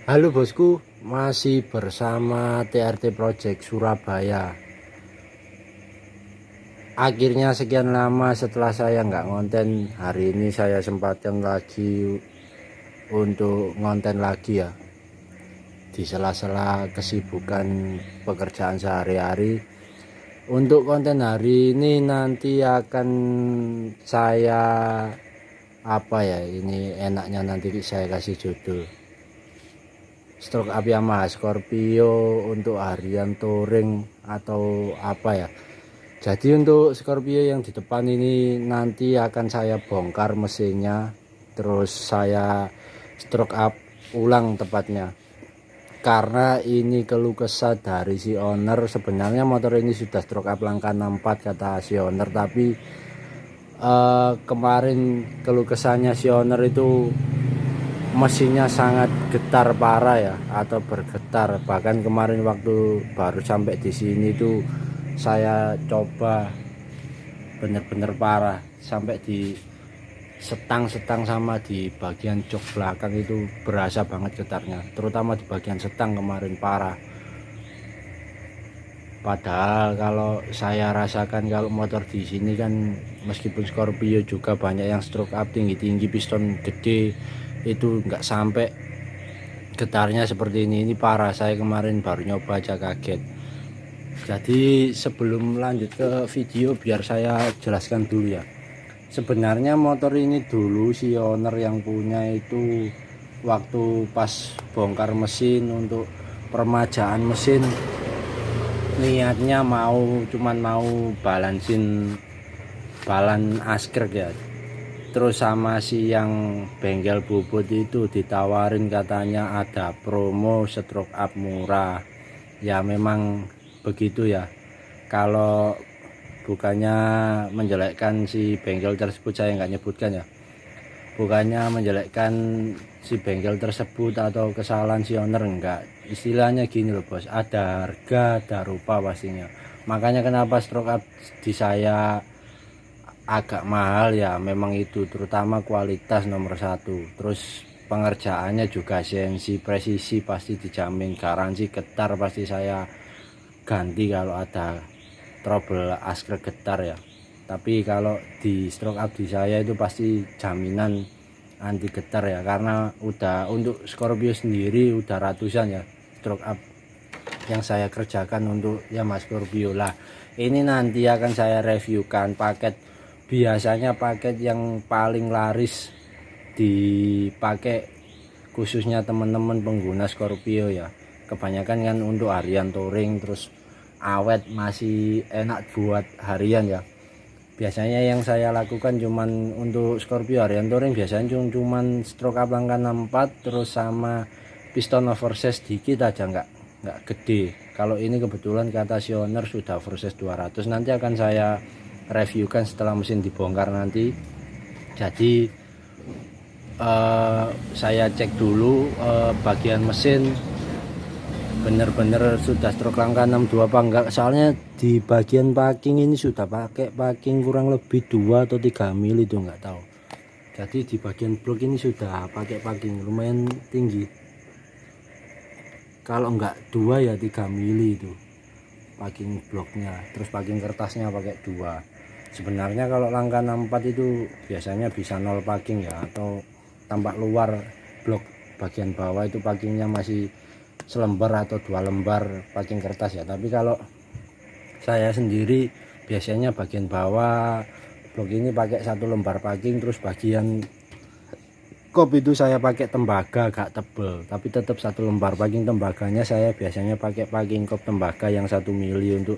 Halo bosku, masih bersama TRT Project Surabaya. Akhirnya sekian lama setelah saya nggak ngonten, hari ini saya sempatkan lagi untuk ngonten lagi ya. Di sela-sela kesibukan pekerjaan sehari-hari. Untuk konten hari ini nanti akan saya apa ya, ini enaknya nanti saya kasih judul stroke up Yamaha Scorpio untuk harian touring atau apa ya. Jadi untuk Scorpio yang di depan ini nanti akan saya bongkar mesinnya, terus saya stroke up ulang tepatnya. Karena ini keluh kesah dari si owner, sebenarnya motor ini sudah stroke up langkah 64 kata si owner, tapi kemarin keluh kesahnya si owner itu mesinnya sangat getar parah ya, atau bergetar. Bahkan kemarin waktu baru sampai di sini tuh saya coba bener-bener parah, sampai di setang-setang sama di bagian jok belakang itu berasa banget getarnya, terutama di bagian setang kemarin parah. Padahal kalau saya rasakan kalau motor di sini kan meskipun Scorpio juga banyak yang stroke up tinggi-tinggi, piston gede, itu nggak sampai getarnya seperti ini parah. Saya kemarin baru nyoba aja kaget. Jadi sebelum lanjut ke video biar saya jelaskan dulu ya. Sebenarnya motor ini dulu si owner yang punya itu waktu pas bongkar mesin untuk permajaan mesin, niatnya cuman mau balan asker ya. Terus sama si yang bengkel bubut itu ditawarin, katanya ada promo stroke up murah. Ya memang begitu ya. Kalau bukannya menjelekkan si bengkel tersebut, saya nggak nyebutkan ya. Bukannya menjelekkan si bengkel tersebut atau kesalahan si owner, enggak. Istilahnya gini loh bos, ada harga ada rupa pastinya. Makanya kenapa stroke up di saya agak mahal ya, memang itu, terutama kualitas nomor satu. Terus pengerjaannya juga CNC presisi, pasti dijamin. Garansi getar pasti saya ganti kalau ada trouble asker getar ya. Tapi kalau di stroke up di saya itu pasti jaminan anti getar ya, karena udah untuk Scorpio sendiri udah ratusan ya stroke up yang saya kerjakan untuk Yamaha Scorpio lah. Ini nanti akan saya reviewkan paket, biasanya paket yang paling laris dipakai khususnya teman-teman pengguna Scorpio ya. Kebanyakan kan untuk harian touring, terus awet, masih enak buat harian ya. Biasanya yang saya lakukan cuman untuk Scorpio harian touring biasanya cuman stroke up langkah 64, terus sama piston oversize dikit aja, nggak gede. Kalau ini kebetulan kata si owner sudah oversize 200, nanti akan saya reviewkan setelah mesin dibongkar nanti. Jadi saya cek dulu bagian mesin bener-bener sudah stroke langkah 62 apa enggak. Soalnya di bagian packing ini sudah pakai packing kurang lebih 2 atau 3 mili itu enggak tahu. Jadi di bagian blok ini sudah pakai packing lumayan tinggi, kalau enggak 2 ya 3 mili itu packing bloknya. Terus packing kertasnya pakai 2. Sebenarnya kalau langkah 64 itu biasanya bisa 0 packing ya, atau tampak luar blok bagian bawah itu packingnya masih selembar atau 2 lembar packing kertas ya. Tapi kalau saya sendiri biasanya bagian bawah blok ini pakai 1 lembar packing, terus bagian kop itu saya pakai tembaga agak tebel, tapi tetap 1 lembar packing. Tembaganya saya biasanya pakai packing kop tembaga yang 1 mili untuk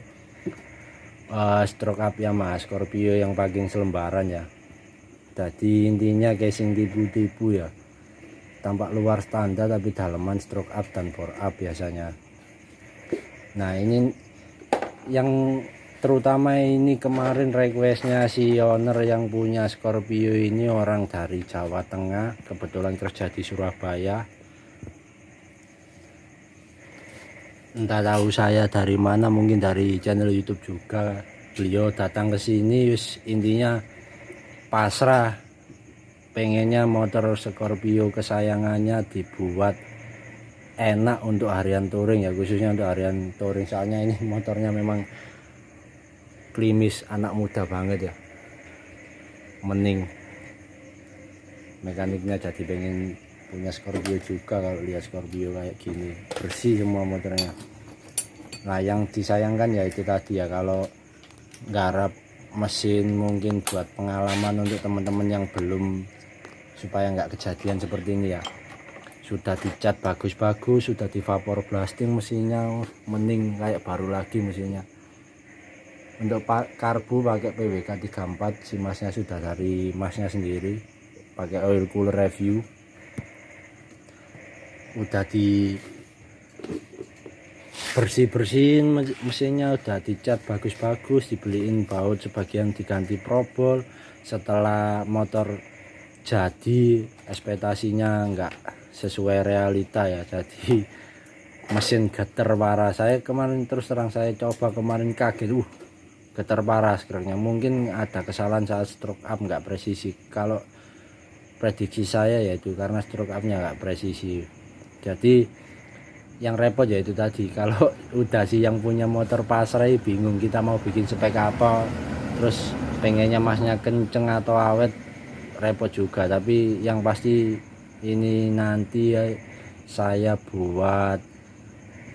stroke up Yamaha Scorpio yang packing selembaran ya. Jadi intinya casing tipu-tipu ya, tampak luar standar tapi daleman stroke up dan bore up biasanya. Nah ini yang terutama ini kemarin requestnya si owner yang punya Scorpio ini orang dari Jawa Tengah, kebetulan kerja di Surabaya. Entah tahu saya dari mana, mungkin dari channel YouTube juga. Beliau datang ke sini intinya pasrah, pengennya motor Scorpio kesayangannya dibuat enak untuk harian touring ya, khususnya untuk harian touring, soalnya ini motornya memang klimis, anak muda banget ya, mening mekaniknya, jadi pengen punya Scorpio juga. Kalau lihat Scorpio kayak gini bersih semua motornya. Nah yang disayangkan ya itu tadi ya, kalau garap mesin mungkin buat pengalaman untuk teman-teman yang belum, supaya nggak kejadian seperti ini ya, sudah dicat bagus-bagus, sudah di vapor blasting mesinnya, mending kayak baru lagi mesinnya. Untuk karbu pakai PWK 34, si masnya sudah dari masnya sendiri, pakai oil cooler review, udah di bersih-bersihin mesinnya, udah dicat bagus-bagus, dibeliin baut sebagian, diganti probol. Setelah motor jadi, ekspektasinya nggak sesuai realita ya, jadi mesin geter parah. Saya kemarin terus terang, saya coba kemarin kaget, geter parah sekarangnya. Mungkin ada kesalahan saat stroke up nggak presisi, kalau prediksi saya yaitu karena stroke upnya nggak presisi. Jadi yang repot ya itu tadi, kalau udah sih yang punya motor pasrah bingung kita mau bikin spek apa, terus pengennya masnya kenceng atau awet, repot juga. Tapi yang pasti ini nanti ya, saya buat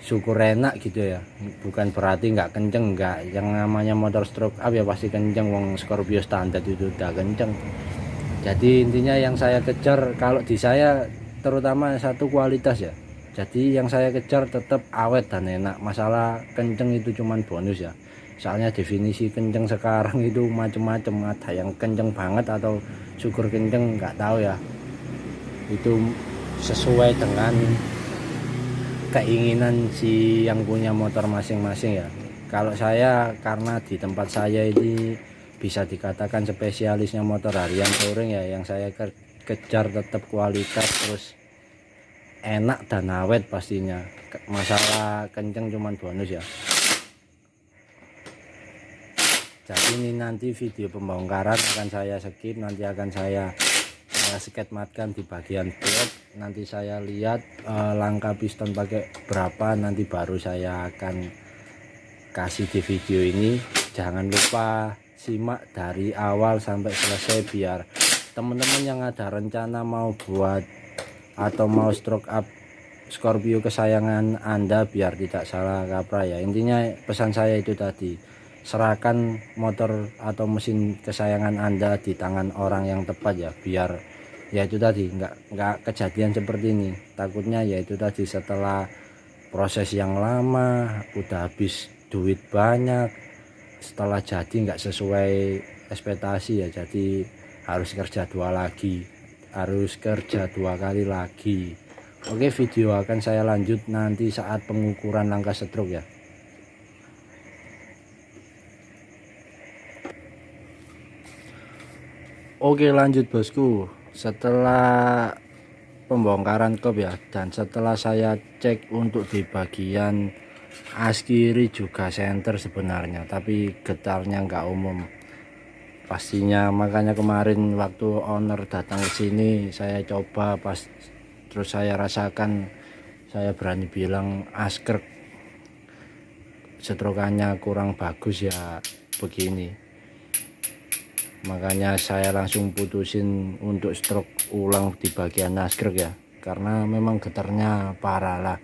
syukur enak gitu ya, bukan berarti nggak kenceng, nggak. Yang namanya motor stroke up ya pasti kenceng, wong Scorpio standar itu udah kenceng. Jadi intinya yang saya kejar, kalau di saya terutama satu kualitas ya, jadi yang saya kejar tetap awet dan enak. Masalah kenceng itu cuman bonus ya, soalnya definisi kenceng sekarang itu macem-macem, ada yang kenceng banget atau syukur kenceng, nggak tahu ya, itu sesuai dengan keinginan si yang punya motor masing-masing ya. Kalau saya, karena di tempat saya ini bisa dikatakan spesialisnya motor harian touring ya, yang saya kejar tetap kualitas, terus enak dan awet pastinya. Masalah kenceng cuman bonus ya. Jadi ini nanti video pembongkaran akan saya skip, nanti akan saya sketmatkan di bagian bolt. Nanti saya lihat langkah piston pakai berapa, nanti baru saya akan kasih di video ini. Jangan lupa simak dari awal sampai selesai, biar teman-teman yang ada rencana mau buat atau mau stroke up Scorpio kesayangan Anda biar tidak salah kaprah ya. Intinya pesan saya itu tadi, serahkan motor atau mesin kesayangan Anda di tangan orang yang tepat ya, biar ya itu tadi nggak kejadian seperti ini. Takutnya ya itu tadi, setelah proses yang lama, udah habis duit banyak, setelah jadi nggak sesuai ekspektasi ya, jadi harus kerja dua kali lagi. Oke, video akan saya lanjut nanti saat pengukuran langkah stroke ya. Oke, lanjut bosku. Setelah pembongkaran kop ya, dan setelah saya cek untuk di bagian as kiri juga senter sebenarnya, tapi getarnya nggak umum pastinya. Makanya kemarin waktu owner datang ke sini, saya coba pas, terus saya rasakan, saya berani bilang askrek, strokannya kurang bagus ya begini. Makanya saya langsung putusin untuk stroke ulang di bagian askrek ya, karena memang getarnya parah lah.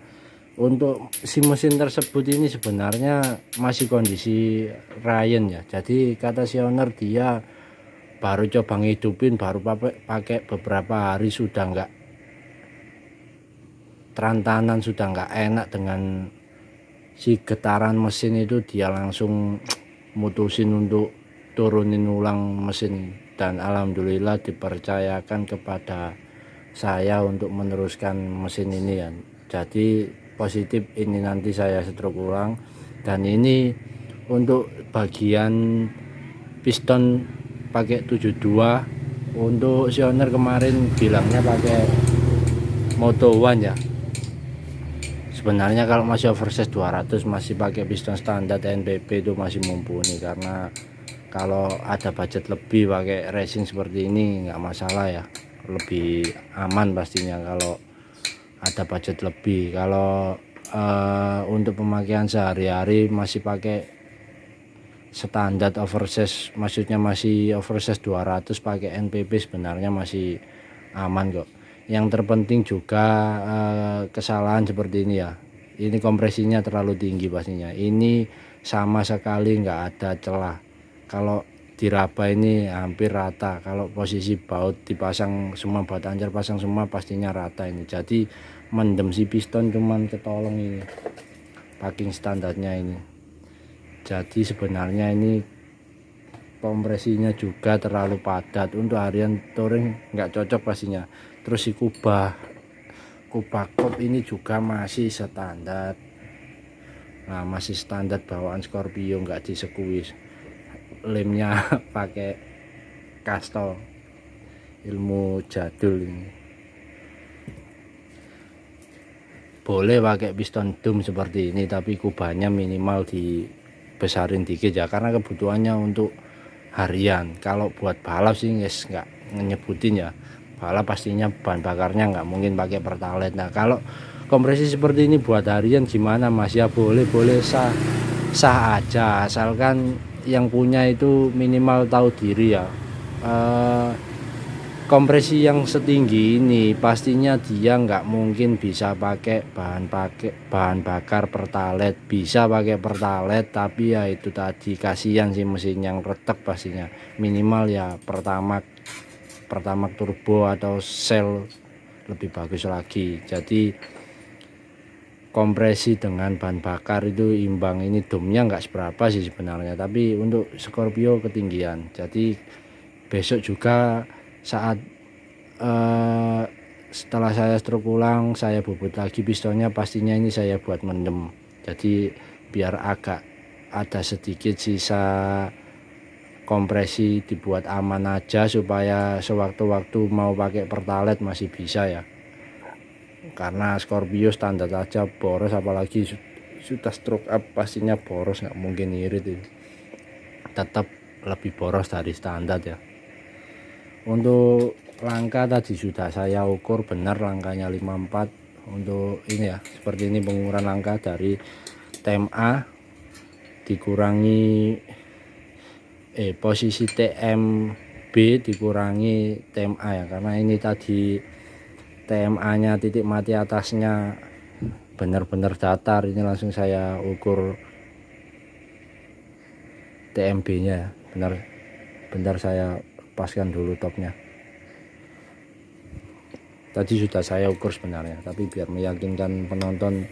Untuk si mesin tersebut ini sebenarnya masih kondisi Ryan ya, jadi kata si owner dia baru coba ngidupin, baru pakai beberapa hari, sudah nggak terantanan, sudah nggak enak dengan si getaran mesin itu. Dia langsung mutusin untuk turunin ulang mesin, dan alhamdulillah dipercayakan kepada saya untuk meneruskan mesin ini ya. Jadi positif ini nanti saya stroke ulang. Dan ini untuk bagian piston pakai 72. Untuk si owner kemarin bilangnya pakai Moto One ya. Sebenarnya kalau masih oversize 200 masih pakai piston standar NPP itu masih mumpuni, karena kalau ada budget lebih pakai racing seperti ini nggak masalah ya, lebih aman pastinya. Kalau ada budget lebih. Kalau untuk pemakaian sehari-hari masih pakai standar oversize, maksudnya masih oversize 200 pakai NPP, sebenarnya masih aman kok. Yang terpenting juga kesalahan seperti ini ya, ini kompresinya terlalu tinggi pastinya, ini sama sekali nggak ada celah. Kalau diraba ini hampir rata, kalau posisi baut dipasang semua, baut ancar pasang semua, pastinya rata ini. Jadi mendem si piston cuman ketolong ini packing standarnya ini. Jadi sebenarnya ini kompresinya juga terlalu padat, untuk harian touring nggak cocok pastinya. Terus si kubah kop ini juga masih standar, nah masih standar bawaan Scorpio, nggak disekuis. Lemnya pakai Castrol, ilmu jadul ini. Boleh pakai piston dum seperti ini, tapi kubahnya minimal dibesarin dikit ya, karena kebutuhannya untuk harian. Kalau buat balap sih guys nggak nyebutin ya, balap pastinya bahan bakarnya nggak mungkin pakai pertalite. Nah kalau kompresi seperti ini buat harian gimana mas? Ya boleh sah aja, asalkan yang punya itu minimal tahu diri ya. Kompresi yang setinggi ini pastinya dia nggak mungkin bisa pakai bahan bakar pertalite. Bisa pakai pertalite, tapi ya itu tadi, kasihan sih mesin yang retek pastinya. Minimal ya pertamax turbo atau sel lebih bagus lagi. Jadi kompresi dengan bahan bakar itu imbang. Ini domnya nggak seberapa sih sebenarnya, tapi untuk Scorpio ketinggian. Jadi besok juga saat setelah saya stroke ulang, saya bobot lagi pistonnya, pastinya ini saya buat mendem. Jadi biar agak ada sedikit sisa kompresi, dibuat aman aja supaya sewaktu-waktu mau pakai pertalite masih bisa ya. Karena Scorpio standar aja boros, apalagi sudah stroke up pastinya boros, nggak mungkin irit ini. Tetap lebih boros dari standar ya. Untuk langkah tadi sudah saya ukur benar, langkahnya 54. Untuk ini ya, seperti ini pengukuran langkah dari TMA dikurangi posisi TMB dikurangi TMA ya, karena ini tadi TMA nya titik mati atasnya benar-benar datar. Ini langsung saya ukur TMB nya ya, benar saya lepaskan dulu topnya. Tadi sudah saya ukur sebenarnya, tapi biar meyakinkan penonton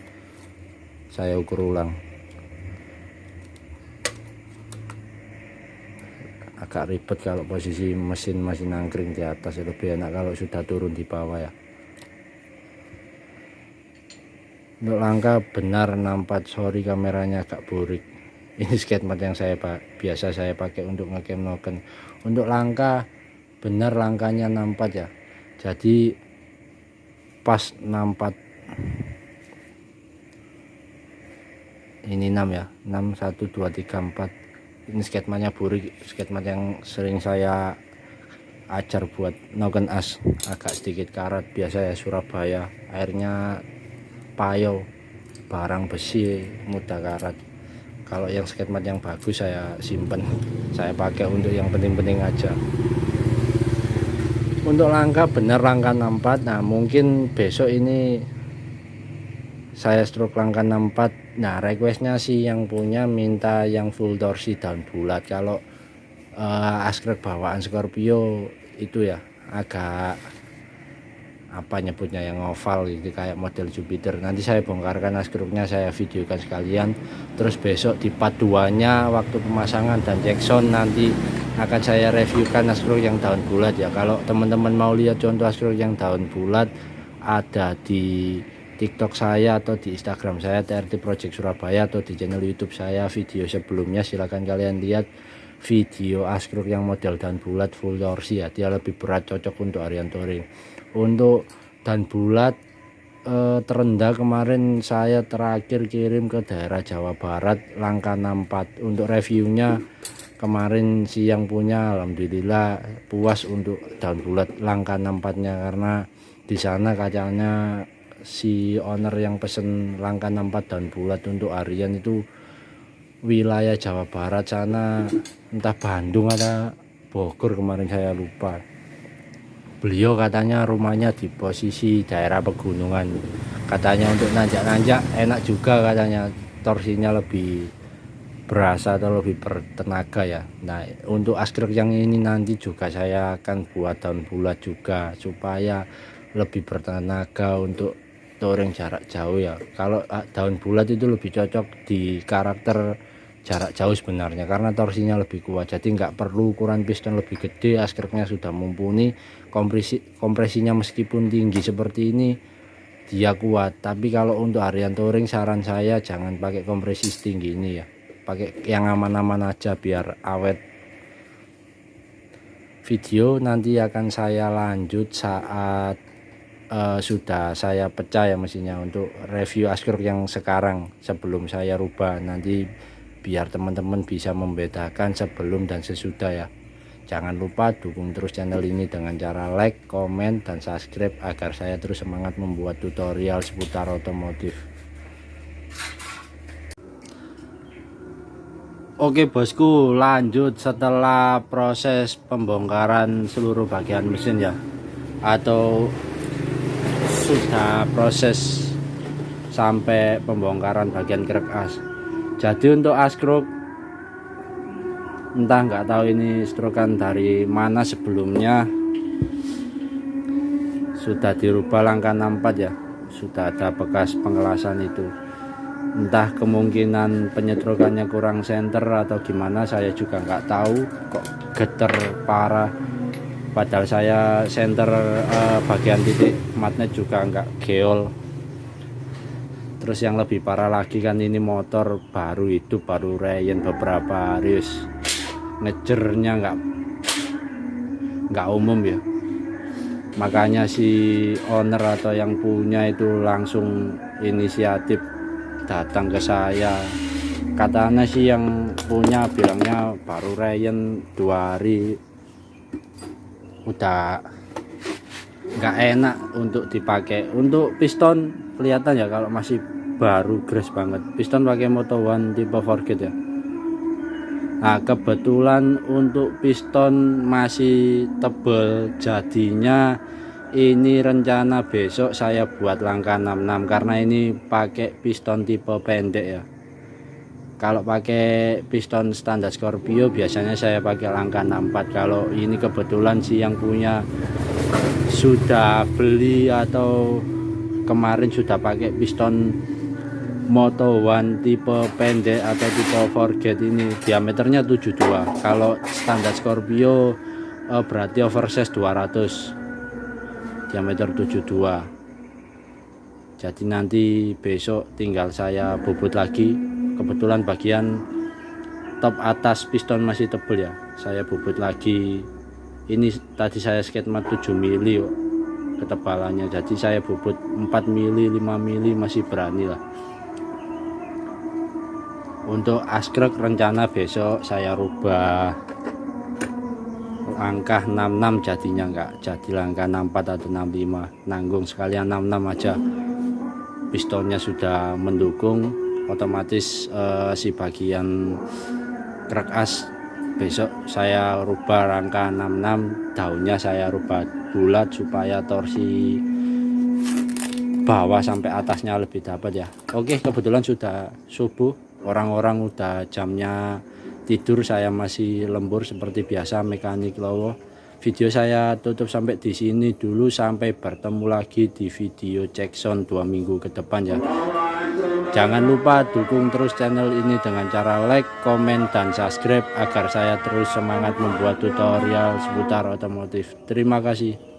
saya ukur ulang. Agak ribet kalau posisi mesin masih nangkring di atas, lebih enak kalau sudah turun di bawah ya. Untuk langkah benar 64, sorry kameranya agak burik. Ini sketmat yang biasa saya pakai untuk ngecam noken. Untuk langkah benar, langkahnya 64 ya, jadi pas 64 ini 6 ya, 6 1 2 3 4. Ini sketmatnya burik, sketmat yang sering saya ajar buat noken as, agak sedikit karat. Biasa ya Surabaya, airnya payo, barang besi mudah karat. Kalau yang sketmat yang bagus saya simpen, saya pakai untuk yang penting-penting aja. Untuk langkah benar langkah 64. Nah mungkin besok ini saya stroke langkah 64. Nah requestnya sih yang punya minta yang full torsi daun bulat. Kalau askrek bawaan Scorpio itu ya agak apa nyebutnya, yang oval gitu, kayak model Jupiter. Nanti saya bongkarkan askruknya, saya videokan sekalian. Terus besok di part 2 nya waktu pemasangan dan Jackson nanti akan saya reviewkan askruk yang daun bulat ya. Kalau teman-teman mau lihat contoh askruk yang daun bulat, ada di TikTok saya atau di Instagram saya TRT Project Surabaya, atau di channel YouTube saya video sebelumnya. Silahkan kalian lihat video askruk yang model daun bulat full torsi ya, dia lebih berat, cocok untuk harian touring. Untuk dan bulat terendah kemarin saya terakhir kirim ke daerah Jawa Barat langkah 64. Untuk reviewnya kemarin siang punya, alhamdulillah puas untuk daun bulat langkah 64 nya, karena di sana kacanya si owner yang pesen Langka 64 daun bulat untuk harian itu wilayah Jawa Barat sana, entah Bandung atau Bogor kemarin saya lupa. Beliau katanya rumahnya di posisi daerah pegunungan, katanya untuk nanjak-nanjak enak juga, katanya torsinya lebih berasa atau lebih bertenaga ya. Nah untuk askrek yang ini nanti juga saya akan buat daun bulat juga supaya lebih bertenaga untuk touring jarak jauh ya. Kalau daun bulat itu lebih cocok di karakter jarak jauh sebenarnya, karena torsinya lebih kuat, jadi nggak perlu ukuran piston lebih gede, askreknya sudah mumpuni, kompresinya meskipun tinggi seperti ini dia kuat. Tapi kalau untuk harian touring saran saya jangan pakai kompresi setinggi ini ya, pakai yang aman-aman aja biar awet. Video nanti akan saya lanjut saat sudah saya pecah ya mesinnya, untuk review askrek yang sekarang sebelum saya rubah nanti, biar teman-teman bisa membedakan sebelum dan sesudah ya. Jangan lupa dukung terus channel ini dengan cara like, komen, dan subscribe agar saya terus semangat membuat tutorial seputar otomotif. Oke bosku, lanjut setelah proses pembongkaran seluruh bagian mesin ya, atau sudah proses sampai pembongkaran bagian krek as. Jadi untuk askruk entah nggak tahu ini strokan dari mana, sebelumnya sudah dirubah Langka 64 ya, sudah ada bekas pengelasan itu. Entah kemungkinan penyedrokannya kurang senter atau gimana, saya juga nggak tahu, kok geter parah, padahal saya senter bagian titik magnet juga nggak geol. Terus yang lebih parah lagi kan ini motor baru hidup, baru reyen beberapa hari, ngejernya nggak umum ya. Makanya si owner atau yang punya itu langsung inisiatif datang ke saya. Katanya sih yang punya bilangnya baru reyen 2 hari udah nggak enak untuk dipakai. Untuk piston kelihatan ya kalau masih baru gres banget, piston pakai Moto1 tipe Forget ya. Nah kebetulan untuk piston masih tebel, jadinya ini rencana besok saya buat Langka 66 karena ini pakai piston tipe pendek ya. Kalau pakai piston standar Scorpio biasanya saya pakai Langka 64. Kalau ini kebetulan sih yang punya sudah beli atau kemarin sudah pakai piston Moto1 tipe pendek atau tipe Forget, ini diameternya 72. Kalau standar Scorpio berarti oversize 200, diameter 72. Jadi nanti besok tinggal saya bobot lagi. Kebetulan bagian top atas piston masih tebal ya, saya bobot lagi. Ini tadi saya sketmat 7 mili ketebalannya, jadi saya bobot 4 mili 5 mili masih berani lah. Untuk askrek rencana besok saya rubah Langka 66 jadinya, nggak jadi Langka 64 atau 65, nanggung sekalian 66 aja. Pistonnya sudah mendukung, otomatis si bagian krek as besok saya rubah Langka 66, daunnya saya rubah bulat supaya torsi bawah sampai atasnya lebih dapat ya. Oke, kebetulan sudah subuh, orang-orang udah jamnya tidur, saya masih lembur seperti biasa mekanik lowo. Video saya tutup sampai di sini dulu, sampai bertemu lagi di video cek sound 2 minggu ke depan ya. Jangan lupa dukung terus channel ini dengan cara like, komen, dan subscribe agar saya terus semangat membuat tutorial seputar otomotif. Terima kasih.